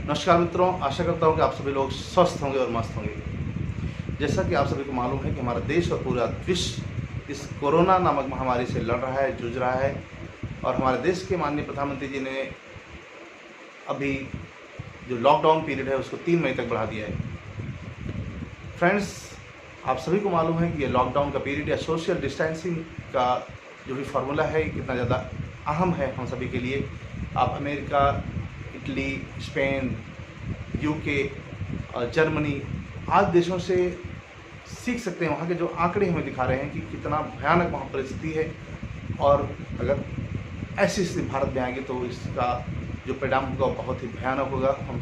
नमस्कार मित्रों, आशा करता हूँ कि आप सभी लोग स्वस्थ होंगे और मस्त होंगे। जैसा कि आप सभी को मालूम है कि हमारा देश और पूरा विश्व इस कोरोना नामक महामारी से लड़ रहा है, जूझ रहा है। और हमारे देश के माननीय प्रधानमंत्री जी ने अभी जो लॉकडाउन पीरियड है उसको 3 मई तक बढ़ा दिया है। फ्रेंड्स, आप सभी को मालूम है कि ये लॉकडाउन का पीरियड या सोशल डिस्टेंसिंग का जो भी फार्मूला है कितना ज़्यादा अहम है हम सभी के लिए। आप America, Italy, Spain, UK, Germany आदि देशों से सीख सकते हैं। वहाँ के जो आंकड़े हमें दिखा रहे हैं कि कितना भयानक वहाँ परिस्थिति है, और अगर ऐसी स्थिति भारत में आएगी तो इसका जो परिणाम होगा वो बहुत ही भयानक होगा, हम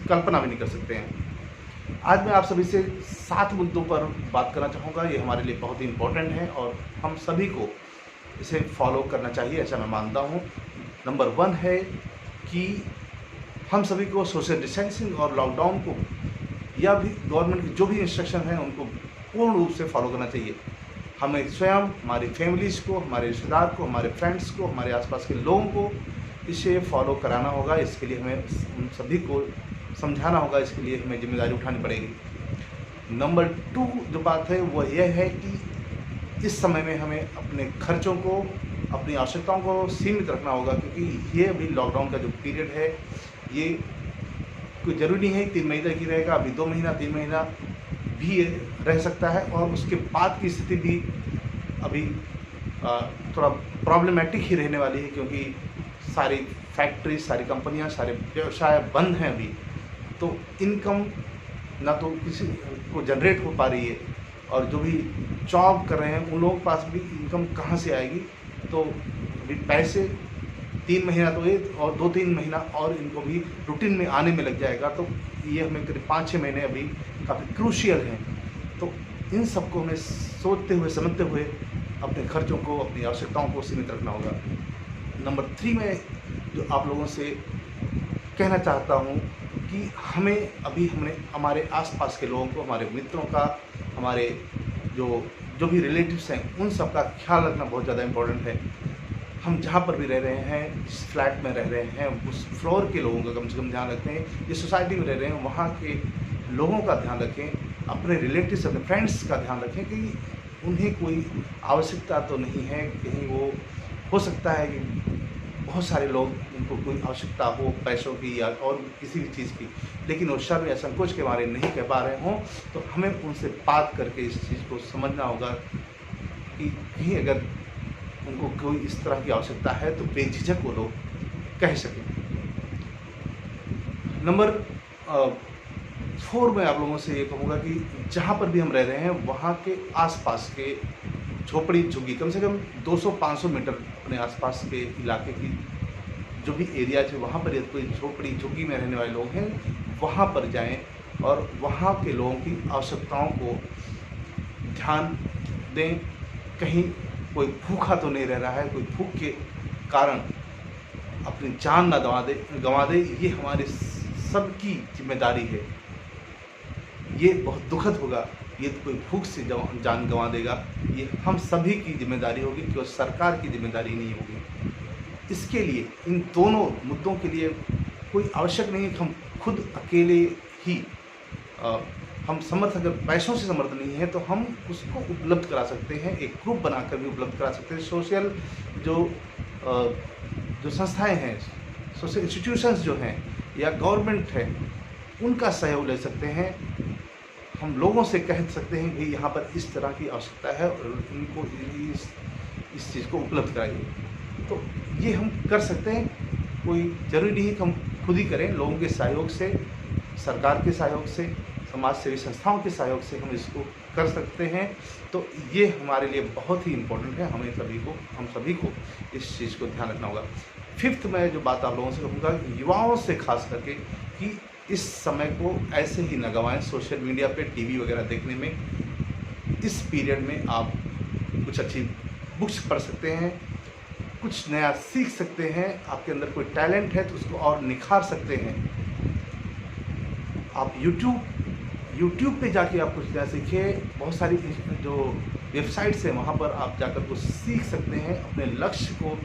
कल्पना भी नहीं कर सकते हैं। आज मैं आप सभी से 7 मुद्दों पर बात करना चाहूँगा। ये हमारे लिए बहुत ही इम्पोर्टेंट है और हम सभी को इसे फॉलो करना चाहिए, ऐसा मैं मानता हूँ। नंबर 1 है कि हम सभी को सोशल डिस्टेंसिंग और लॉकडाउन को या भी गवर्नमेंट की जो भी इंस्ट्रक्शन है उनको पूर्ण रूप से फॉलो करना चाहिए। हमें स्वयं, हमारी फैमिलीज़ को, हमारे रिश्तेदार को, हमारे फ्रेंड्स को, हमारे आसपास के लोगों को इसे फॉलो कराना होगा। इसके लिए हमें उन सभी को समझाना होगा, इसके लिए हमें जिम्मेदारी उठानी पड़ेगी। नंबर 2 जो बात है वो यह है कि इस समय में हमें अपने खर्चों को, अपनी आवश्यकताओं को सीमित रखना होगा, क्योंकि ये अभी लॉकडाउन का जो पीरियड है ये कोई ज़रूरी नहीं है 3 मई तक ही रहेगा। अभी 2 महीना 3 महीना भी रह सकता है, और उसके बाद की स्थिति भी अभी थोड़ा प्रॉब्लमेटिक ही रहने वाली है, क्योंकि सारी फैक्ट्री, सारी कंपनियां, सारे व्यवसाय बंद हैं अभी। तो इनकम ना तो किसी को जनरेट हो पा रही है, और जो भी जॉब कर रहे हैं उन लोगों के पास भी इनकम कहाँ से आएगी। तो अभी पैसे 3 महीना तो ये, और 2-3 महीना और इनको भी रूटीन में आने में लग जाएगा। तो ये हमें करीब 5-6 महीने अभी काफ़ी क्रूशियल हैं। तो इन सबको हमें सोचते हुए, समझते हुए अपने खर्चों को, अपनी आवश्यकताओं को सीमित रखना होगा। नंबर 3 में जो आप लोगों से कहना चाहता हूँ कि हमें हमारे आसपास के लोगों को, हमारे मित्रों का, हमारे जो भी रिलेटिव्स हैं उन सब का ख्याल रखना बहुत ज़्यादा इम्पोर्टेंट है। हम जहाँ पर भी रह रहे हैं, जिस फ्लैट में रह रहे हैं, उस फ्लोर के लोगों का कम से कम ध्यान रखें। जिस सोसाइटी में रह रहे हैं वहाँ के लोगों का ध्यान रखें, अपने रिलेटिव्स, अपने फ्रेंड्स का ध्यान रखें कि उन्हें कोई आवश्यकता तो नहीं है। कहीं वो हो सकता है कि बहुत सारे लोग, उनको कोई आवश्यकता हो पैसों की या और किसी भी चीज़ की, लेकिन वो शर्म या संकोच के बारे में नहीं कह पा रहे हों, तो हमें उनसे बात करके इस चीज़ को समझना होगा कि कहीं अगर उनको कोई इस तरह की आवश्यकता है तो बेझिझक वो लोग कह सकें। नंबर 4 में आप लोगों से ये कहूँगा कि जहाँ पर भी हम रह रहे हैं वहाँ के आसपास के झोपड़ी झुग्गी, कम से कम 200-500 मीटर अपने आसपास के इलाके की जो भी एरिया है वहाँ पर यदि कोई झोपड़ी झुग्गी में रहने वाले लोग हैं वहाँ पर जाएं और वहाँ के लोगों की आवश्यकताओं को ध्यान दें। कहीं कोई भूखा तो नहीं रह रहा है, कोई भूख के कारण अपनी जान ना गंवा दे। ये हमारे सबकी जिम्मेदारी है। ये बहुत दुखद होगा ये कोई भूख से जान गंवा देगा। ये हम सभी की जिम्मेदारी होगी, केवल सरकार की जिम्मेदारी नहीं होगी। इसके लिए, इन दोनों मुद्दों के लिए कोई आवश्यक नहीं है कि हम खुद अकेले ही हम समर्थ, अगर पैसों से समर्थ नहीं है तो हम उसको उपलब्ध करा सकते हैं, एक ग्रुप बनाकर भी उपलब्ध करा सकते हैं। सोशल जो संस्थाएं हैं, सोशल इंस्टीट्यूशंस जो हैं या गवर्नमेंट है, उनका सहयोग ले सकते हैं। हम लोगों से कह सकते हैं कि यहाँ पर इस तरह की आवश्यकता है और इनको इस चीज़ को उपलब्ध कराइए। तो ये हम कर सकते हैं। कोई ज़रूरी नहीं है कि हम खुद ही करें, लोगों के सहयोग से, सरकार के सहयोग से, समाज सेवी संस्थाओं के सहयोग से हम इसको कर सकते हैं। तो ये हमारे लिए बहुत ही इम्पोर्टेंट है। हम सभी को इस चीज़ को ध्यान रखना होगा। 5th में जो बात आप लोगों से कहूँगा, युवाओं से खास करके, कि इस समय को ऐसे ही न गंवाएं सोशल मीडिया पे, टीवी वगैरह देखने में। इस पीरियड में आप कुछ अच्छी बुक्स पढ़ सकते हैं, कुछ नया सीख सकते हैं। आपके अंदर कोई टैलेंट है तो उसको और निखार सकते हैं। आप यूट्यूब पे जाके आप कुछ नया सीखिए। बहुत सारी जो वेबसाइट्स हैं वहाँ पर आप जाकर कुछ सीख सकते हैं। अपने लक्ष्य को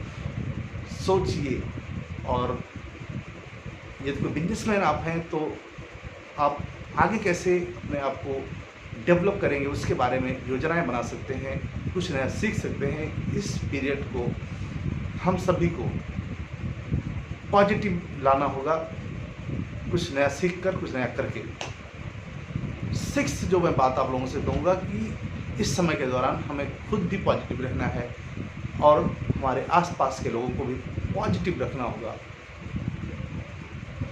सोचिए और यदि कोई बिजनेसमैन आप हैं तो आप आगे कैसे अपने आप को डेवलप करेंगे उसके बारे में योजनाएं बना सकते हैं, कुछ नया सीख सकते हैं। इस पीरियड को हम सभी को पॉजिटिव लाना होगा, कुछ नया सीख कर, कुछ नया करके। सिक्स्थ जो मैं बात आप लोगों से कहूँगा कि इस समय के दौरान हमें खुद भी पॉजिटिव रहना है और हमारे आसपास के लोगों को भी पॉजिटिव रखना होगा।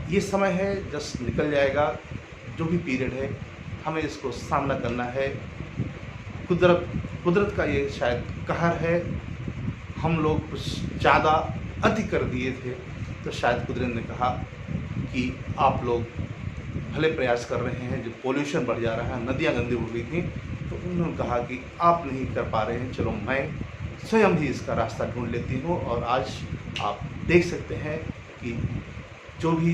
ये समय है, जस्ट निकल जाएगा। जो भी पीरियड है हमें इसको सामना करना है। कुदरत का ये शायद कहर है। हम लोग कुछ ज़्यादा अति कर दिए थे, तो शायद कुदरत ने कहा कि आप लोग भले प्रयास कर रहे हैं, जो पोल्यूशन बढ़ जा रहा है, नदियाँ गंदी उड़ रही थी, तो उन्होंने कहा कि आप नहीं कर पा रहे हैं, चलो मैं स्वयं ही इसका रास्ता ढूंढ लेती हूँ। और आज आप देख सकते हैं कि जो भी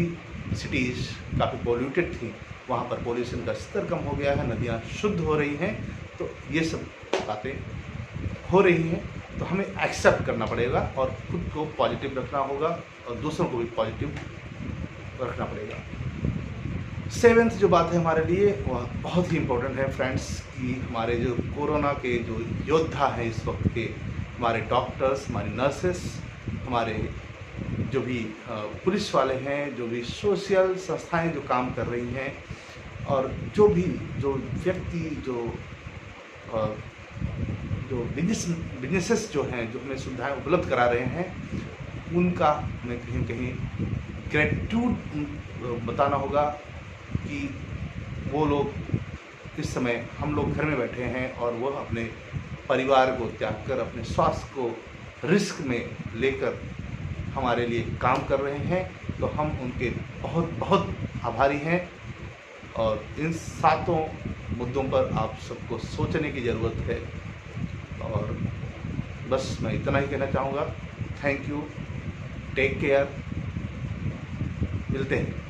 सिटीज़ काफ़ी पोल्यूटेड थी वहाँ पर पोल्यूशन का स्तर कम हो गया है, नदियाँ शुद्ध हो रही हैं। तो ये सब बातें हो रही हैं, तो हमें एक्सेप्ट करना पड़ेगा और खुद को पॉजिटिव रखना होगा और दूसरों को भी पॉजिटिव रखना पड़ेगा। सेवेंथ जो बात है हमारे लिए वह बहुत ही इम्पोर्टेंट है फ्रेंड्स, कि हमारे जो कोरोना के जो योद्धा हैं इस वक्त के, हमारे डॉक्टर्स, हमारी नर्सेस, हमारे जो भी पुलिस वाले हैं, जो भी सोशल संस्थाएं जो काम कर रही हैं, और जो व्यक्ति जो बिजनेसेस जो हैं, जो हमें सुविधाएं उपलब्ध करा रहे हैं, उनका हमें कहीं कहीं ग्रेटिट्यूड बताना होगा कि वो लोग इस समय, हम लोग घर में बैठे हैं और वो अपने परिवार को त्याग कर, अपने स्वास्थ्य को रिस्क में लेकर हमारे लिए काम कर रहे हैं। तो हम उनके बहुत बहुत आभारी हैं और इन सातों मुद्दों पर आप सबको सोचने की ज़रूरत है। और बस मैं इतना ही कहना चाहूँगा। थैंक यू, टेक केयर, मिलते हैं।